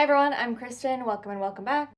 Hi everyone, I'm Kristen. Welcome and welcome back.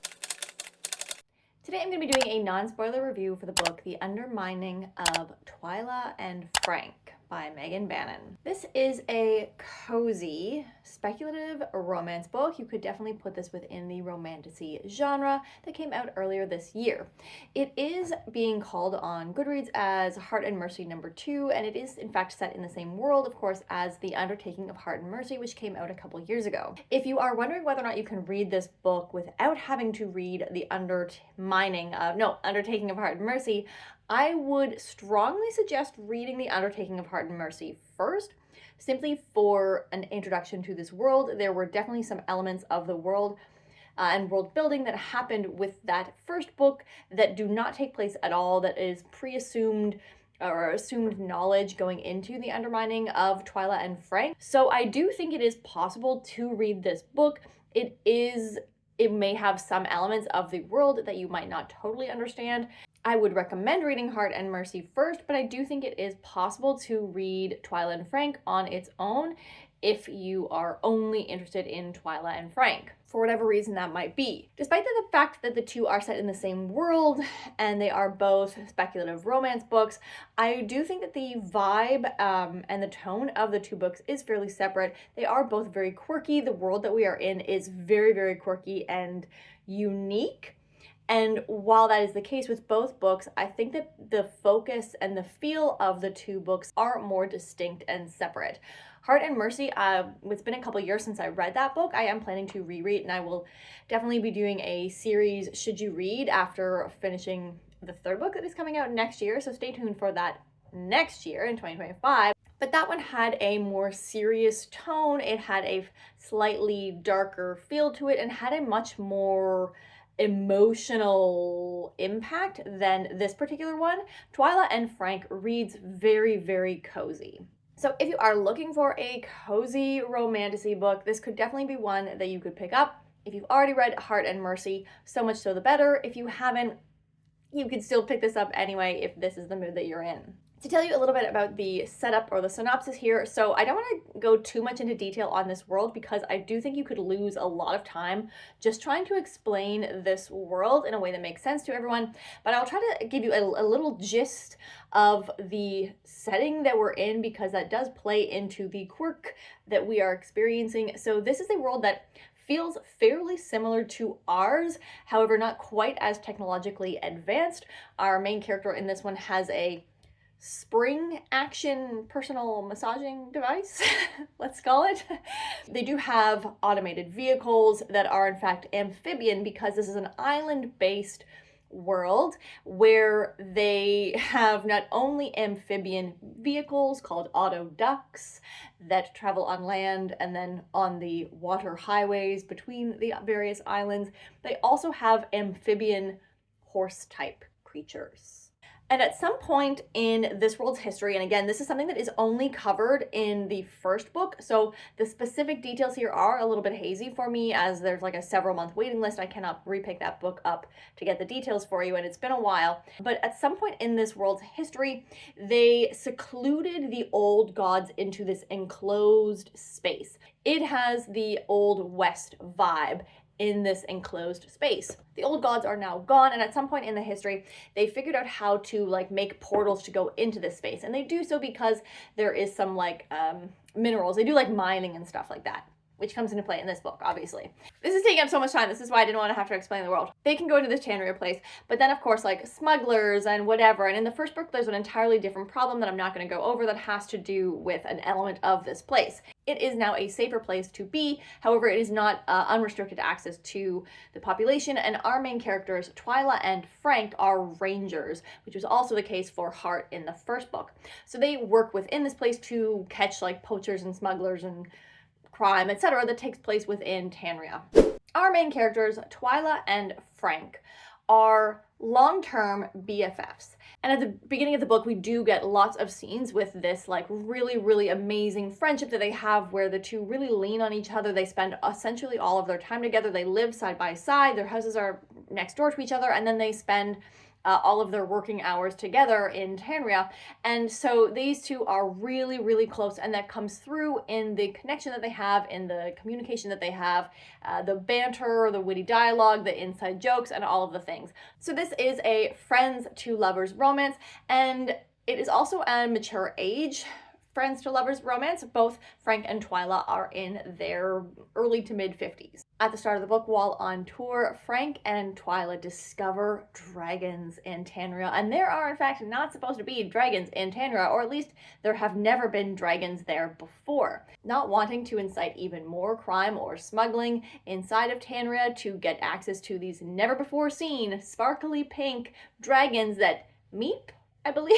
Today I'm going to be doing a non-spoiler review for the book The Undermining of Twyla and Frank by Megan Bannen. This is a cozy, speculative romance book. You could definitely put this within the romantasy genre that came out earlier this year. It is being called on Goodreads as Hart and Mercy #2, and it is in fact set in the same world, of course, as The Undertaking of Hart and Mercy, which came out a couple years ago. If you are wondering whether or not you can read this book without having to read The Undertaking of Hart and Mercy, I would strongly suggest reading The Undertaking of Hart and Mercy first, simply for an introduction to this world. There were definitely some elements of the world and world building that happened with that first book that do not take place at all, that is pre-assumed or assumed knowledge going into The Undermining of Twyla and Frank. So I do think it is possible to read this book. It may have some elements of the world that you might not totally understand. I would recommend reading Hart and Mercy first, but I do think it is possible to read Twyla and Frank on its own if you are only interested in Twyla and Frank, for whatever reason that might be. Despite the fact that the two are set in the same world and they are both speculative romance books, I do think that the vibe and the tone of the two books is fairly separate. They are both very quirky. The world that we are in is very, very quirky and unique. And while that is the case with both books, I think that the focus and the feel of the two books are more distinct and separate. Hart and Mercy, it's been a couple years since I read that book. I am planning to reread, and I will definitely be doing a series, Should You Read, after finishing the third book that is coming out next year. So stay tuned for that next year in 2025. But that one had a more serious tone. It had a slightly darker feel to it and had a much more emotional impact than this particular one. Twyla and Frank reads very, very cozy. So if you are looking for a cozy romantasy book, this could definitely be one that you could pick up. If you've already read Hart and Mercy, so much so the better. If you haven't, you could still pick this up anyway if this is the mood that you're in. To tell you a little bit about the setup or the synopsis here, so I don't want to go too much into detail on this world because I do think you could lose a lot of time just trying to explain this world in a way that makes sense to everyone, but I'll try to give you a little gist of the setting that we're in because that does play into the quirk that we are experiencing. So this is a world that feels fairly similar to ours, however not quite as technologically advanced. Our main character in this one has a spring action personal massaging device, let's call it. They do have automated vehicles that are in fact amphibian because this is an island-based world where they have not only amphibian vehicles called auto ducks that travel on land and then on the water highways between the various islands, they also have amphibian horse type creatures. And at some point in this world's history, and again, this is something that is only covered in the first book, so the specific details here are a little bit hazy for me as there's like a several month waiting list. I cannot repick that book up to get the details for you, and it's been a while. But at some point in this world's history, they secluded the old gods into this enclosed space. It has the Old West vibe in this enclosed space. The old gods are now gone, and at some point in the history, they figured out how to like make portals to go into this space. And they do so because there is some like minerals. They do like mining and stuff like that, which comes into play in this book, obviously. This is taking up so much time. This is why I didn't want to have to explain the world. They can go into this Tanria place, but then of course like smugglers and whatever. And in the first book, there's an entirely different problem that I'm not going to go over that has to do with an element of this place. It is now a safer place to be. However, it is not unrestricted access to the population. And our main characters, Twyla and Frank, are rangers, which was also the case for Hart in the first book. So they work within this place to catch like poachers and smugglers and crime, etc., that takes place within Tanria. Our main characters, Twyla and Frank, are long-term BFFs. And at the beginning of the book, we do get lots of scenes with this like really, really amazing friendship that they have where the two really lean on each other. They spend essentially all of their time together. They live side by side. Their houses are next door to each other. And then they spend all of their working hours together in Tanria. And so these two are really, really close, and that comes through in the connection that they have, in the communication that they have, the banter, the witty dialogue, the inside jokes, and all of the things. So this is a friends to lovers romance, and it is also a mature age friends to lovers romance. Both Frank and Twyla are in their early to mid 50s. At the start of the book, while on tour, Frank and Twyla discover dragons in Tanria, and there are in fact not supposed to be dragons in Tanria, or at least there have never been dragons there before. Not wanting to incite even more crime or smuggling inside of Tanria to get access to these never before seen sparkly pink dragons that meep, I believe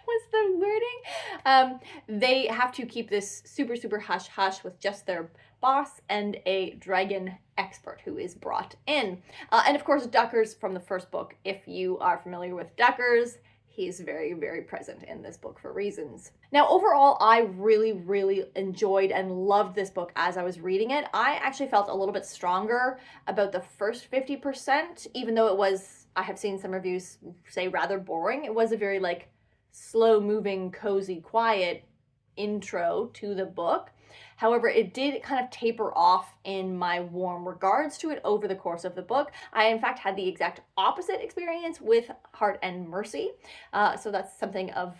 was the wording. They have to keep this super, super hush hush with just their boss and a dragon expert who is brought in. And of course, Duckers from the first book. If you are familiar with Duckers, he's very, very present in this book for reasons. Now, overall, I really, really enjoyed and loved this book as I was reading it. I actually felt a little bit stronger about the first 50%, even though it was, I have seen some reviews say, rather boring. It was a very slow moving, cozy, quiet intro to the book. However, it did kind of taper off in my warm regards to it over the course of the book. I, in fact, had the exact opposite experience with Hart and Mercy. So that's something of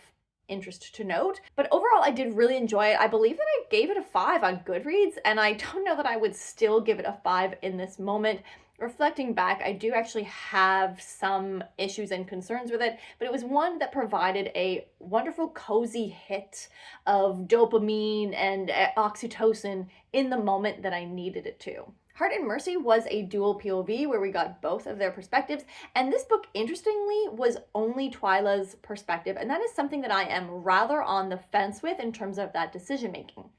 interest to note. But overall, I did really enjoy it. I believe that I gave it a 5 on Goodreads, and I don't know that I would still give it a 5 in this moment. Reflecting back, I do actually have some issues and concerns with it, but it was one that provided a wonderful cozy hit of dopamine and oxytocin in the moment that I needed it to. Hart and Mercy was a dual POV where we got both of their perspectives, and this book, interestingly, was only Twyla's perspective, and that is something that I am rather on the fence with in terms of that decision making.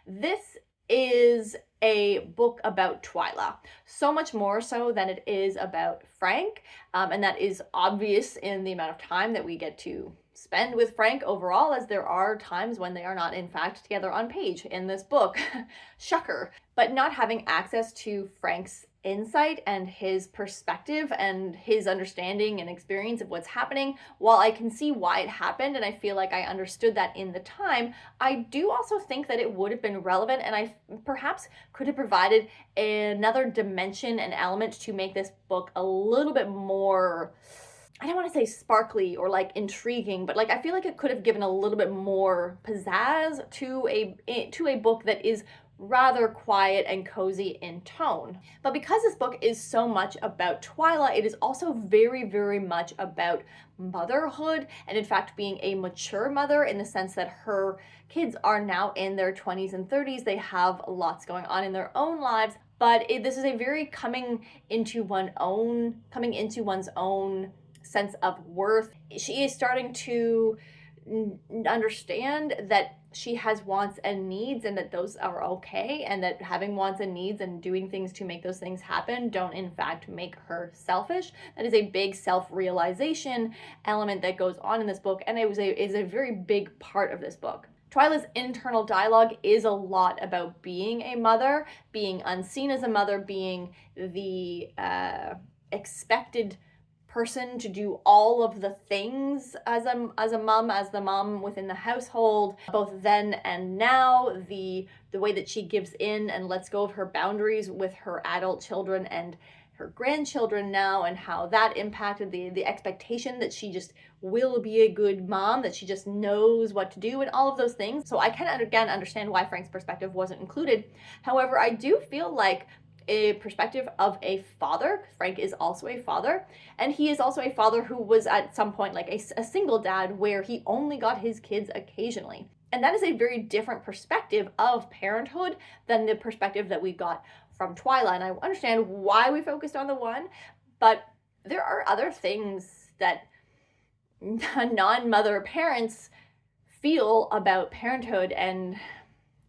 This is a book about Twyla, so much more so than it is about Frank, and that is obvious in the amount of time that we get to spend with Frank overall, as there are times when they are not in fact together on page in this book. Shucker. But not having access to Frank's insight and his perspective and his understanding and experience of what's happening, while I can see why it happened and I feel like I understood that in the time, I do also think that it would have been relevant, and I perhaps could have provided another dimension and element to make this book a little bit more, I don't want to say sparkly or intriguing, but I feel like it could have given a little bit more pizzazz to a book that is rather quiet and cozy in tone. But because this book is so much about Twyla, it is also very, very much about motherhood, and in fact being a mature mother, in the sense that her kids are now in their 20s and 30s. They have lots going on in their own lives, but this is a very coming into one's own sense of worth. She is starting to understand that she has wants and needs, and that those are okay, and that having wants and needs and doing things to make those things happen don't in fact make her selfish. That is a big self-realization element that goes on in this book, and is a very big part of this book. Twyla's internal dialogue is a lot about being a mother, being unseen as a mother, being the expected person to do all of the things as the mom within the household, both then and now, the way that she gives in and lets go of her boundaries with her adult children and her grandchildren now, and how that impacted the expectation that she just will be a good mom, that she just knows what to do, and all of those things. So I can again understand why Frank's perspective wasn't included. However, I do feel like a perspective of a father. Frank is also a father, and he is also a father who was at some point a single dad, where he only got his kids occasionally. And that is a very different perspective of parenthood than the perspective that we got from Twyla. And I understand why we focused on the one, but there are other things that non-mother parents feel about parenthood and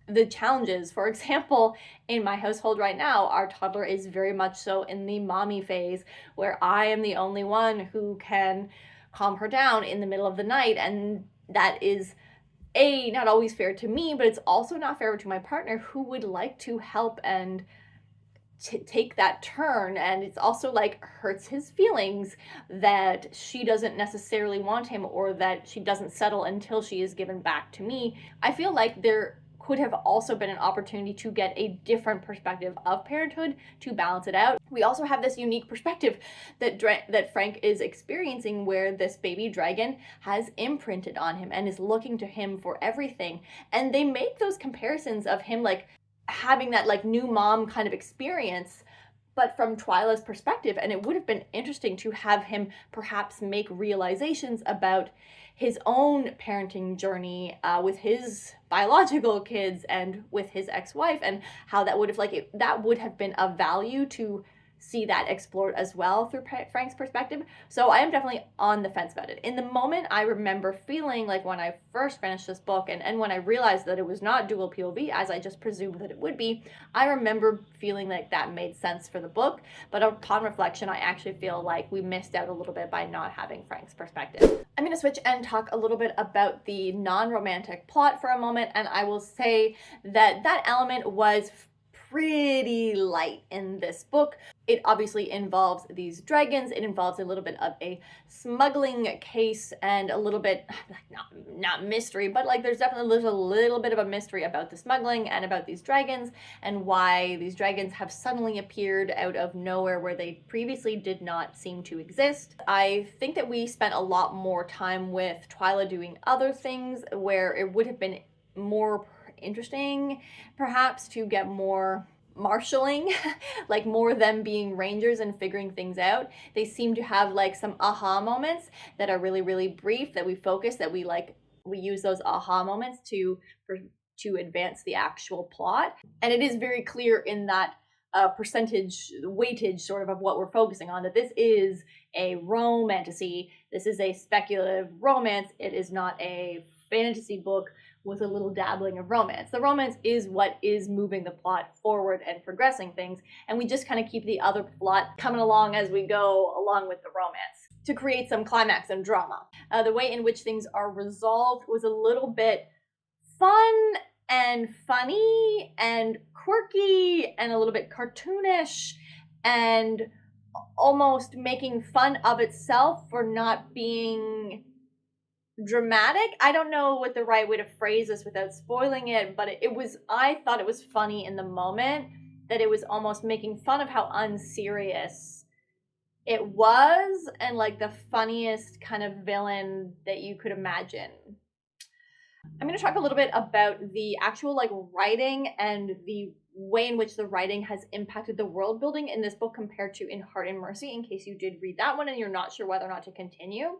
the challenges. For example, in my household right now, our toddler is very much so in the mommy phase, where I am the only one who can calm her down in the middle of the night, and that is not always fair to me, but it's also not fair to my partner, who would like to help and take that turn, and it's also like hurts his feelings that she doesn't necessarily want him, or that she doesn't settle until she is given back to me. I feel like there could have also been an opportunity to get a different perspective of parenthood to balance it out. We also have this unique perspective that Frank is experiencing, where this baby dragon has imprinted on him and is looking to him for everything. And they make those comparisons of him like having that like new mom kind of experience, but from Twyla's perspective. And it would have been interesting to have him perhaps make realizations about his own parenting journey with his biological kids and with his ex-wife, and how that would have that would have been of value to see that explored as well through Frank's perspective. So I am definitely on the fence about it. In the moment, I remember feeling like when I first finished this book, and when I realized that it was not dual POV, as I just presumed that it would be, I remember feeling like that made sense for the book. But upon reflection, I actually feel like we missed out a little bit by not having Frank's perspective. I'm going to switch and talk a little bit about the non-romantic plot for a moment, and I will say that that element was pretty light in this book. It obviously involves these dragons. It involves a little bit of a smuggling case and a little bit, not mystery, but like there's a little bit of a mystery about the smuggling and about these dragons, and why these dragons have suddenly appeared out of nowhere where they previously did not seem to exist. I think that we spent a lot more time with Twyla doing other things where it would have been more interesting perhaps to get more marshalling, like more them being rangers and figuring things out. They seem to have like some aha moments that are really, really brief, that we focus, that we use those aha moments to advance the actual plot. And it is very clear in that percentage weightage sort of what we're focusing on, that this is a romantasy. This is a speculative romance. It is not a fantasy book with a little dabbling of romance. The romance is what is moving the plot forward and progressing things, and we just kind of keep the other plot coming along as we go along with the romance to create some climax and drama. The way in which things are resolved was a little bit fun and funny and quirky and a little bit cartoonish, and almost making fun of itself for not being dramatic. I don't know what the right way to phrase this without spoiling it, but I thought it was funny in the moment, that it was almost making fun of how unserious it was, and like the funniest kind of villain that you could imagine. I'm going to talk a little bit about the actual like writing and the way in which the writing has impacted the world building in this book compared to in Hart and Mercy, in case you did read that one and you're not sure whether or not to continue.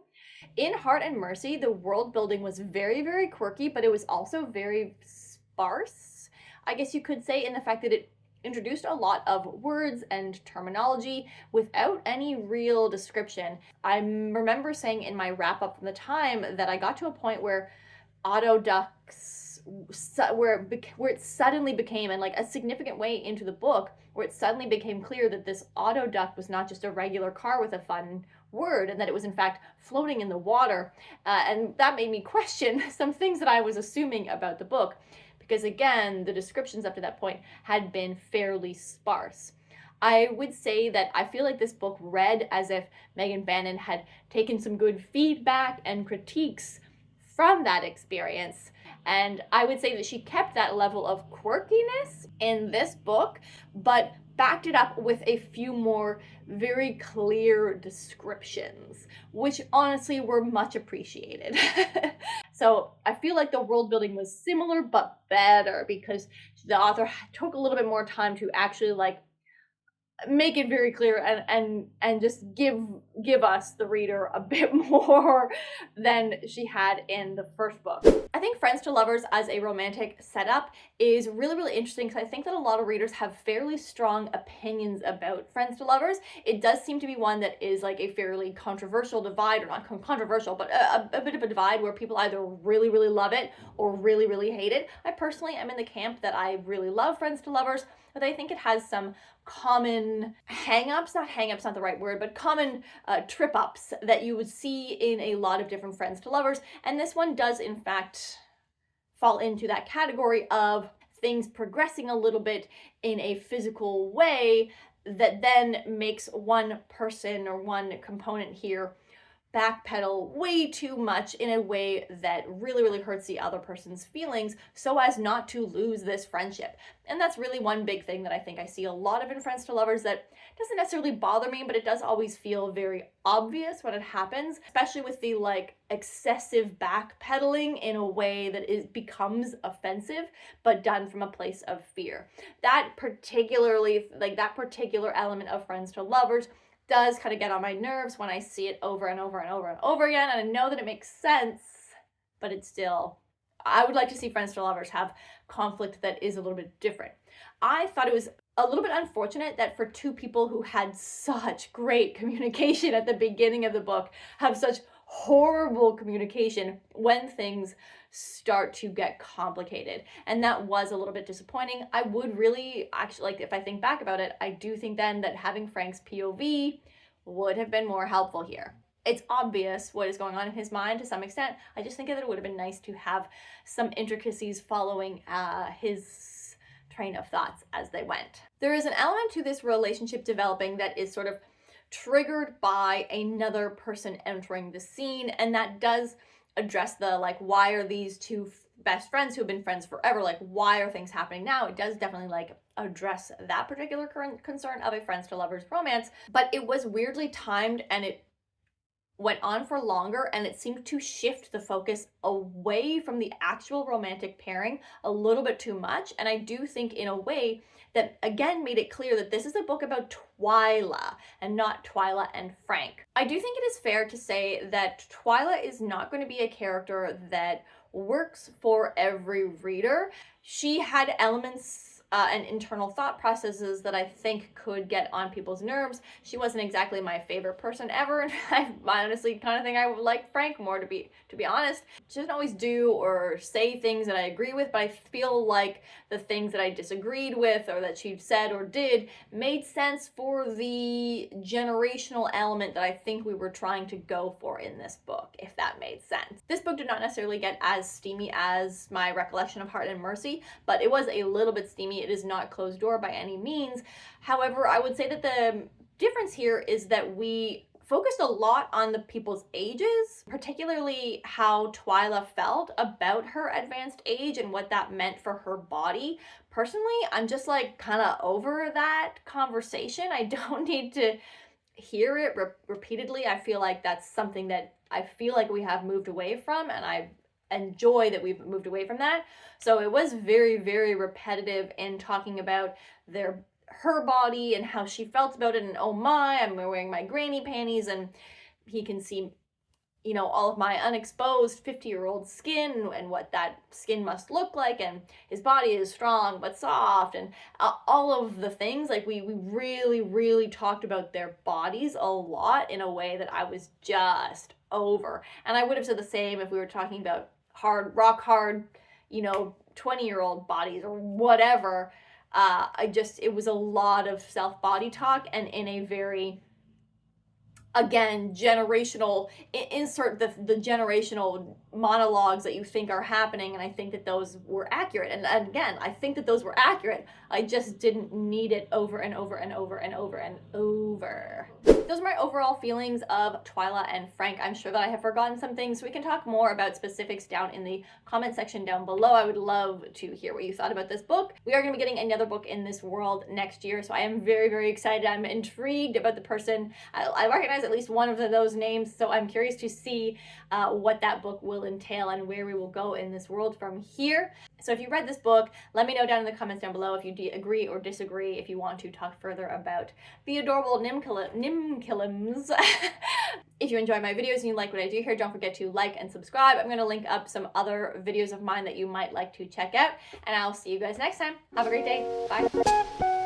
In Hart and Mercy, the world building was very, very quirky, but it was also very sparse, I guess you could say, in the fact that it introduced a lot of words and terminology without any real description. I remember saying in my wrap-up from the time that I got to a point where autoducts, where it suddenly became, and like a significant way into the book, where it suddenly became clear that this autoduct was not just a regular car with a fun word, and that it was in fact floating in the water. And that made me question some things that I was assuming about the book, because again, the descriptions up to that point had been fairly sparse. I would say that I feel like this book read as if Megan Bannen had taken some good feedback and critiques from that experience. And I would say that she kept that level of quirkiness in this book, but backed it up with a few more very clear descriptions, which honestly were much appreciated. So I feel like the world building was similar but better, because the author took a little bit more time to actually like make it very clear and just give us, the reader, a bit more than she had in the first book. I think Friends to Lovers as a romantic setup is really, really interesting, because I think that a lot of readers have fairly strong opinions about Friends to Lovers. It does seem to be one that is like a fairly controversial divide, or not controversial, but a bit of a divide where people either really, really love it or really, really hate it. I personally am in the camp that I really love Friends to Lovers, but I think it has some common hang-ups, not hang-ups, not the right word, but common trip-ups that you would see in a lot of different Friends to Lovers. And this one does in fact fall into that category of things progressing a little bit in a physical way that then makes one person or one component here backpedal way too much in a way that really hurts the other person's feelings so as not to lose this friendship. And that's really one big thing that I think I see a lot of in Friends to Lovers that doesn't necessarily bother me, but it does always feel very obvious when it happens, especially with the like excessive backpedaling in a way that it becomes offensive, but done from a place of fear. That particular element of Friends to Lovers does kind of get on my nerves when I see it over and over and over and over again. And I know that it makes sense, but it's still, I would like to see Friends to Lovers have conflict that is a little bit different. I thought it was a little bit unfortunate that for two people who had such great communication at the beginning of the book have such horrible communication when things start to get complicated. And that was a little bit disappointing. I would really actually, like, if I think back about it, I do think then that having Frank's POV would have been more helpful here. It's obvious what is going on in his mind to some extent. I just think that it would have been nice to have some intricacies following his train of thoughts as they went. There is an element to this relationship developing that is sort of triggered by another person entering the scene, and that does address the like, why are these two best friends who have been friends forever, like, why are things happening now? It does definitely like address that particular concern of a Friends to Lovers romance, but it was weirdly timed and it went on for longer, and it seemed to shift the focus away from the actual romantic pairing a little bit too much. And I do think in a way that again made it clear that this is a book about Twyla and not Twyla and Frank. I do think it is fair to say that Twyla is not going to be a character that works for every reader. She had elements and internal thought processes that I think could get on people's nerves. She wasn't exactly my favorite person ever, and I honestly kind of think I would like Frank more, to be honest. She doesn't always do or say things that I agree with, but I feel like the things that I disagreed with or that she said or did made sense for the generational element that I think we were trying to go for in this book, if that made sense. This book did not necessarily get as steamy as my recollection of Hart and Mercy, but it was a little bit steamy. It is not closed door by any means. However, I would say that the difference here is that we focused a lot on the people's ages, particularly how Twyla felt about her advanced age and what that meant for her body. Personally, I'm just like kind of over that conversation. I don't need to hear it repeatedly. I feel like that's something that I feel like we have moved away from, and I enjoy that we've moved away from that. So it was very repetitive in talking about her body and how she felt about it, and oh my, I'm wearing my granny panties and he can see, you know, all of my unexposed 50-year-old skin and what that skin must look like, and his body is strong but soft, and all of the things. Like we really talked about their bodies a lot in a way that I was just over. And I would have said the same if we were talking about rock hard, you know, 20-year-old bodies or whatever. It was a lot of self-body talk, and in a very, again, generational, insert the generational monologues that you think are happening, and I think that those were accurate. And again, I think that those were accurate. I just didn't need it over and over and over and over and over. Those are my overall feelings of Twyla and Frank. I'm sure that I have forgotten some things, so we can talk more about specifics down in the comment section down below. I would love to hear what you thought about this book. We are going to be getting another book in this world next year, so I am very excited. I'm intrigued about the person. I recognize at least one of those names, so I'm curious to see what that book will entail and where we will go in this world from here. So if you read this book, let me know down in the comments down below if you agree or disagree, if you want to talk further about the adorable Nimkillums. If you enjoy my videos and you like what I do here, don't forget to like and subscribe. I'm going to link up some other videos of mine that you might like to check out, and I'll see you guys next time. Have a great day. Bye.